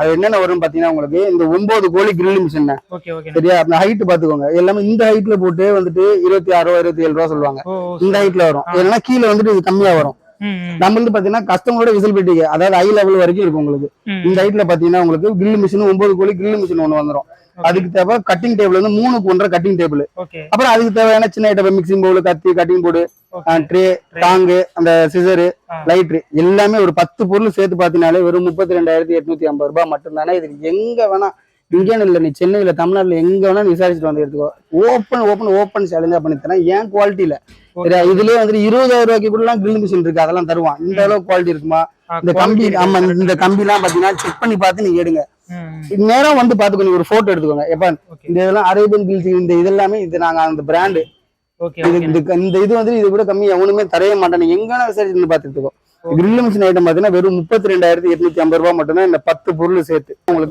அது என்னென்ன வரும்னு பாத்தீங்கன்னா உங்களுக்கு இந்த 9 கோழி கிரில் மிஷின் சரியா அந்த ஹைட் பாத்துக்கோங்க எல்லாமே இந்த ஹைட்ல போட்டு வந்துட்டு 26 ரூபா 27 ரூபா சொல்லுவாங்க இந்த ஹைட்ல வரும் ஏன்னா கீழே வந்துட்டு இது கம்மியா வரும் நம்ம வந்து பாத்தீங்கன்னா கஸ்டமரோட விசிபிலிட்டிக்கு அதாவது ஹை லெவல் வரைக்கும் இருக்கும் உங்களுக்கு இந்த ஹைட்ல பாத்தீங்கன்னா உங்களுக்கு கிரில் மிஷின் 9 கோழி கிரில் மிஷின் ஒண்ணு வந்துடும் அதுக்கு தேவை கட்டிங் டேபிள் வந்து 3க்கு 1.5 கட்டிங் டேபிள் அப்புறம் அதுக்கு தேவையான சின்ன ஐட்டம் மிக்சிங் பவுல் கத்தி கட்டிங் போர்டு ட்ரே டாங்கு அந்த சிசரு லைட்ரு எல்லாமே ஒரு 10 பொருள் சேர்த்து பாத்தீங்கன்னாலே வெறும் 32,850 ரூபாய் மட்டும்தானே இது எங்க வேணா இங்கேன்னு இல்லை நீ சென்னையில தமிழ்நாட்டுல எங்க வேணா நீ விசாரிச்சுட்டு வந்து எடுத்துக்கோ ஓப்பன் சேலஞ்சா பண்ணி தரேன் ஏன் குவாலிட்டியில சரியா இதுலயே வந்துட்டு 20,000 ரூபாய்க்கு கூட எல்லாம் கிரில் மிஷின் இருக்கு அதெல்லாம் தருவான் இந்த அளவுக்கு குவாலிட்டி இருக்குமா இந்த கம்பி ஆமா இந்த கம்பி எல்லாம் பாத்தீங்கன்னா செக் பண்ணி பார்த்து நீங்க எடுங்க நேரம் வந்து பாத்துக்கோ நீங்க ஒரு போட்டோ எடுத்துக்கோங்க எப்ப இந்த இதெல்லாம் அரேபியன் கில்ஸ் இந்த இதெல்லாமே இது நாங்க அந்த பிராண்டு இந்த இது வந்து இது கூட கம்மி எவனுமே தரைய மாட்டேன் நீங்க எங்க விசாரிச்சு பாத்துக்கோ கிரில் மிஷின் ஐட்டம் பாத்தீங்கன்னா வெறும் 32,850 ரூபாய் மட்டும்தான் இந்த 10 பொருள் சேர்த்து உங்களுக்கு